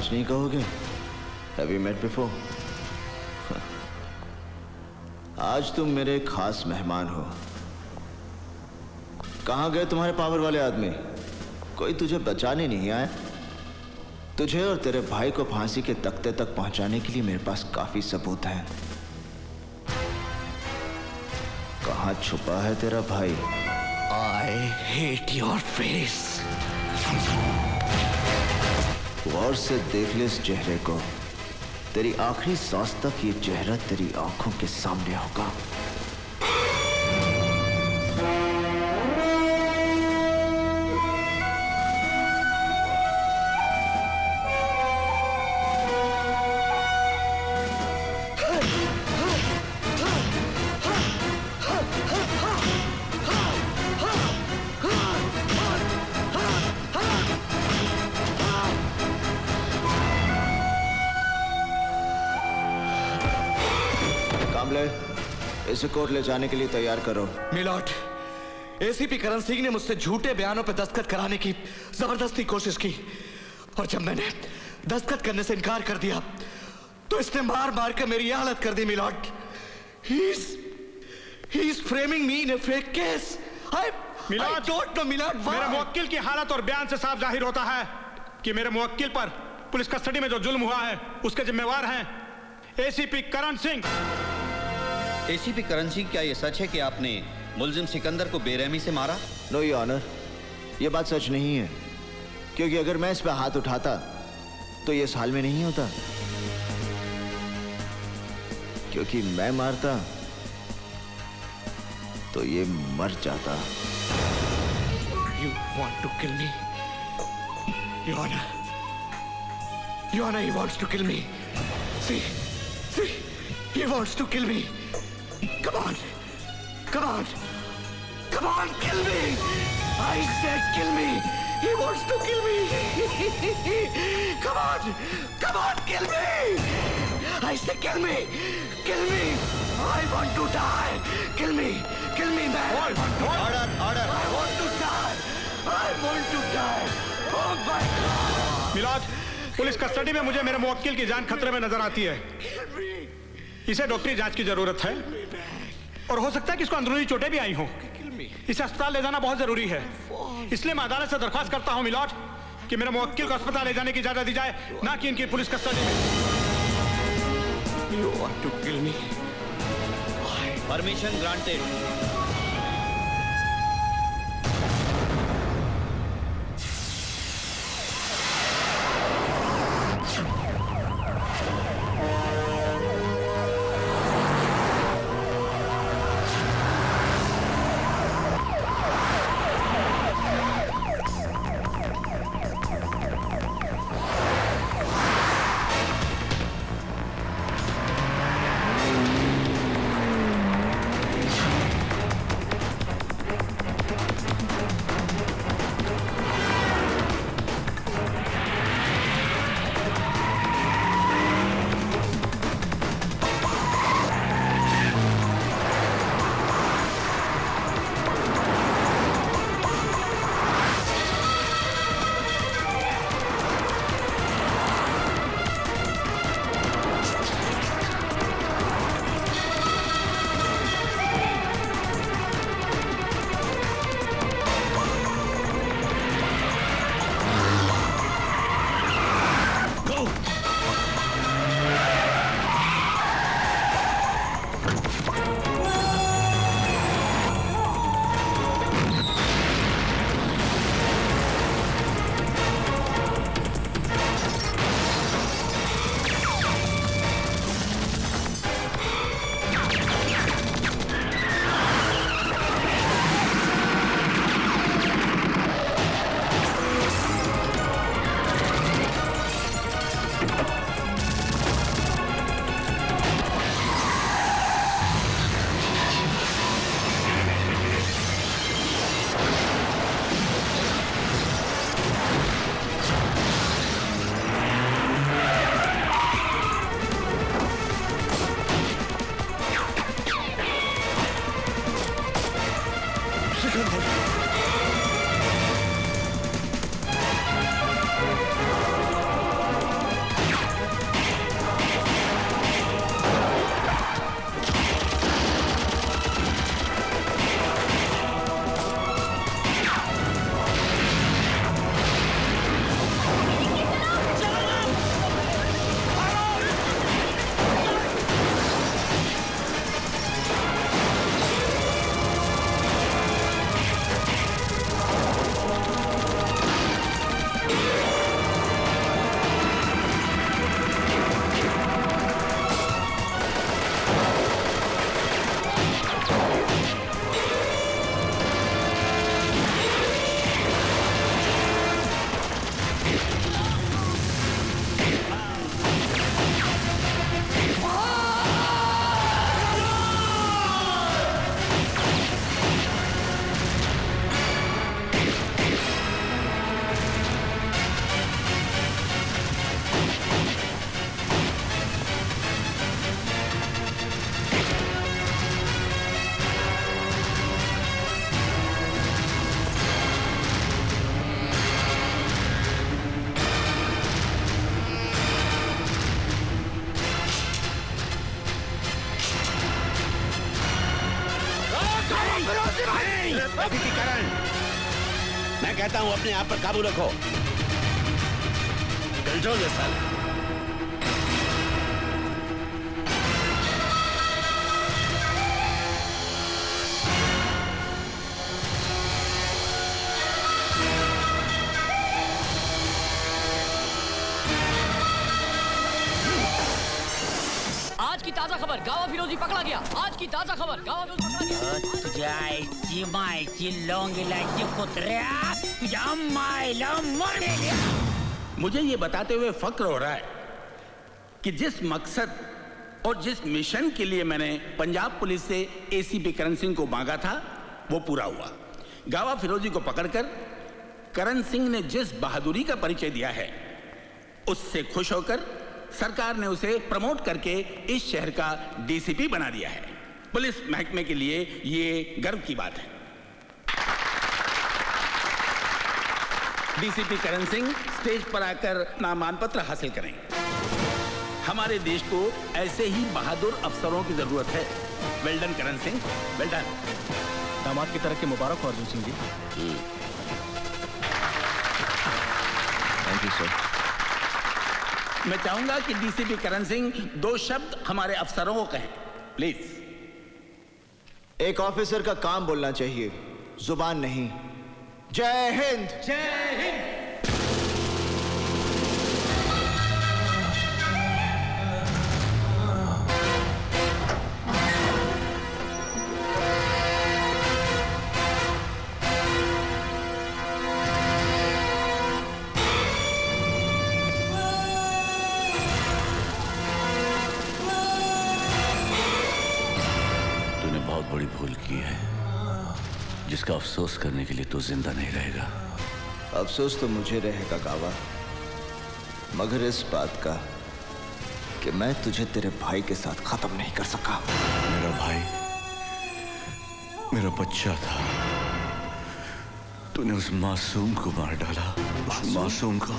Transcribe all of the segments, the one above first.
आज नहीं कहोगे? Have you met before? आज तुम मेरे खास मेहमान हो। कहाँ गए तुम्हारे पावर वाले आदमी? कोई तुझे बचाने नहीं आया। तुझे और तेरे भाई को फांसी के तख्ते तक पहुंचाने के लिए मेरे पास काफी सबूत हैं। कहाँ छुपा है तेरा भाई? I hate your face. गौर से देख ले इस चेहरे को। तेरी आखिरी सांस तक ये चेहरा तेरी आंखों के सामने होगा। इसे कोर्ट ले जाने के लिए तैयार करो। मिलॉर्ड, एसीपी करण सिंह ने मुझसे झूठे बयानों पर दस्तखत कराने की जबरदस्ती कोशिश की और जब मैंने दस्तखत करने से इनकार कर दिया तो इसने मार मार कर मेरी यह हालत कर दी। Milord, he is framing me in a fake case. I don't know, milord. मेरे मुवक्किल की हालत और बयान से साफ जाहिर होता है कि मेरे मुवक्किल पर पुलिस कस्टडी में जो जुल्म हुआ है उसके जिम्मेवार हैं एसीपी करण सिंह। एसीपी करण सिंह, क्या यह सच है कि आपने मुलजिम सिकंदर को बेरहमी से मारा? नो योर ऑनर, यह बात सच नहीं है, क्योंकि अगर मैं इस पर हाथ उठाता तो ये इस हाल में नहीं होता। क्योंकि मैं मारता तो ये मर जाता। You want to kill me? Your Honor. Your Honor, he wants to kill me. See, he wants to kill me. Come on, come on, come on, kill me! I said kill me! He wants to kill me! Come on, kill me! I said kill me! Kill me! I want to die! Kill me, man! Order, order! I want to die! I want to die! Oh my God! Milord, police custody में मुझे मेरे मुवक्किल की जान खतरे में नजर आती है। इसे डॉक्टरी जांच की जरूरत है और हो सकता है कि इसको अंदरूनी चोटें भी आई हों। इसे अस्पताल ले जाना बहुत जरूरी है, इसलिए मैं अदालत से दरख्वास्त करता हूं मिलॉर्ड कि मेरे मुवक्किल को अस्पताल ले जाने की इजाजत दी जाए, ना कि इनकी पुलिस कस्टडी में। You want to kill me? Permission granted. ACP Karan, मैं कहता हूं अपने आप पर काबू रखो। Control yourself. आज की ताजा खबर, गावा फिरोजी पकड़ा गया। आज की ताजा खबर, गावा फिरोजी पकड़ा गया। तुझ्या आईची मायची लोंगिलाची कुत्र्या, तुझ्या मायला मर गेल्या। मुझे ये बताते हुए फक्र हो रहा है कि जिस मकसद और जिस मिशन के लिए मैंने पंजाब पुलिस से एसीपी करण सिंह को मांगा था, वो पूरा हुआ। गावा फिरोजी को पकड़कर करण सिंह ने जिस बहादुरी का परिचय दिया है, उससे खुश होकर सरकार ने उसे प्रमोट करके इस शहर का डीसीपी बना दिया है। पुलिस महकमे के लिए ये गर्व की बात है। डीसीपी करण सिंह स्टेज पर आकर नामांकन पत्र हासिल करें। हमारे देश को ऐसे ही बहादुर अफसरों की जरूरत है। Well done Karan Singh, well done. दामाद की तरफ के मुबारक हो Arjun Singh ji. Thank you sir. मैं चाहूंगा कि डीसीपी करण सिंह 2 शब्द हमारे अफसरों को कहें, प्लीज। एक ऑफिसर का काम बोलना चाहिए, जुबान नहीं। जय हिंद। जय हिंद। बड़ी भूल की है, जिसका अफसोस करने के लिए तो जिंदा नहीं रहेगा। अफसोस तो मुझे रहेगा गावा, मगर इस बात का कि मैं तुझे तेरे भाई के साथ खत्म नहीं कर सका। मेरा भाई मेरा बच्चा था, तूने उस मासूम को मार डाला। मासूम को?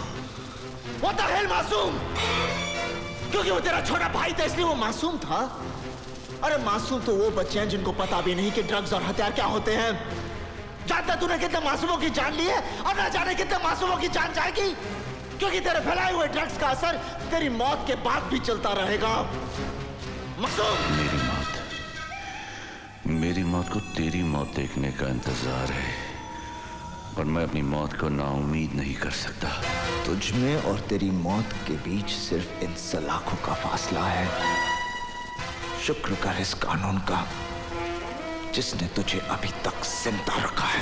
What the hell मासूम? क्योंकि वो तेरा छोटा भाई था इसलिए वो मासूम था? अरे मासूम तो वो बच्चे हैं जिनको पता भी नहीं कि ड्रग्स और हथियार क्या होते हैं। जानता तूने कितने मासूमों की जान ली है और ना जाने कितने मासूमों की जान जाएगी, क्योंकि तेरे फैलाए हुए ड्रग्स का असर तेरी मौत के बाद भी चलता रहेगा। मासूम। मेरी मौत को तेरी मौत देखने का इंतजार है, और मैं अपनी मौत को नाउम्मीद नहीं कर सकता। तुझ में और तेरी मौत के बीच सिर्फ इन सलाखों का फासला है। शुक्र कर इस कानून का जिसने तुझे अभी तक जिंदा रखा है।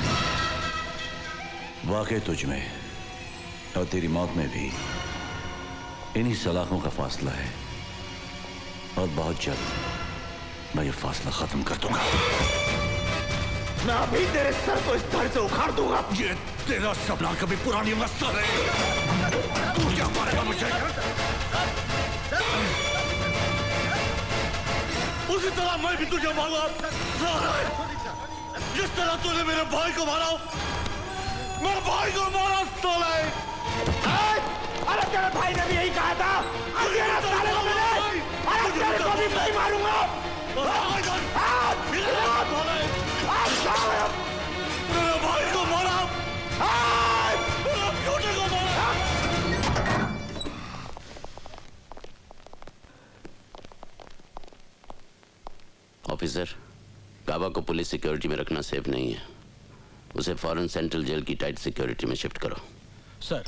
वाकई तुझ में और तेरी मौत में भी इन्हीं सलाखों का फासला है, और बहुत जल्द मैं ये फासला खत्म कर दूंगा। मैं अभी तेरे सर को इस धड़ से उखाड़ दूंगा। ये तेरा सपना कभी पूरा नहीं होगा साले। तू क्या मारेगा मुझे? उसी तरह मैं भी तुझे मारूंगा। जिस तरह तूने मेरे भाई को मारा, मेरे भाई को मारा साले। अरे तेरे भाई ने भी यही कहा था। अरे साले को मैंने, अरे तेरे को भी नहीं मारूंगा। मेरे भाई को मारा, मेरे बेटे को मारा। ऑफिसर, गावा को पुलिस सिक्योरिटी में रखना सेफ नहीं है। उसे फौरन सेंट्रल जेल की टाइट सिक्योरिटी में शिफ्ट करो। सर।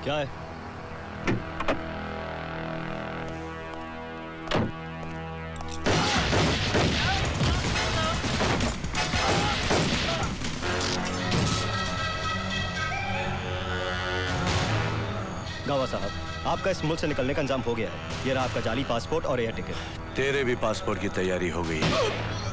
क्या है? गावा साहब, आपका इस मुल्क से निकलने का इंतजाम हो गया है। ये रहा आपका जाली पासपोर्ट और एयर टिकट। तेरे भी पासपोर्ट की तैयारी हो गई है।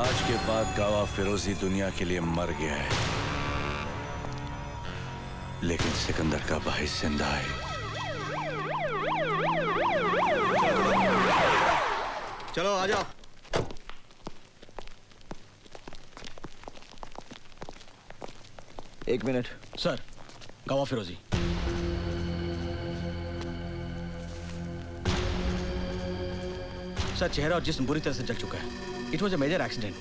आज के बाद गावा फिरोजी दुनिया के लिए मर गया है, लेकिन सिकंदर का भाई जिंदा है। चलो आ जाओ। एक मिनट। सर, गावा फिरोजी। सर, चेहरा और जिस्म बुरी तरह से जल चुका है। It was a major accident.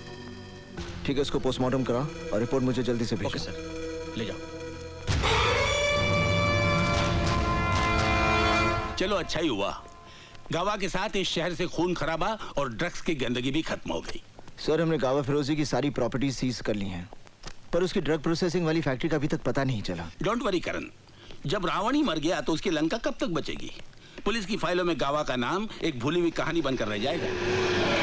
ठीक है, इसको पोस्टमार्टम करा और रिपोर्ट मुझे जल्दी से भेजो। ओके सर, ले जाओ। चलो अच्छा ही हुआ, गावा के साथ इस शहर से खून खराबा और ड्रग्स की गंदगी भी खत्म हो गई। सर, हमने गावा फिरोजी की सारी प्रॉपर्टी सीज कर ली हैं, पर उसकी ड्रग प्रोसेसिंग वाली फैक्ट्री का अभी तक पता नहीं चला। डोंट वरी करण, जब रावण ही मर गया तो उसकी लंका कब तक बचेगी? पुलिस की फाइलों में गावा का नाम एक भूली हुई कहानी बनकर रह जाएगा।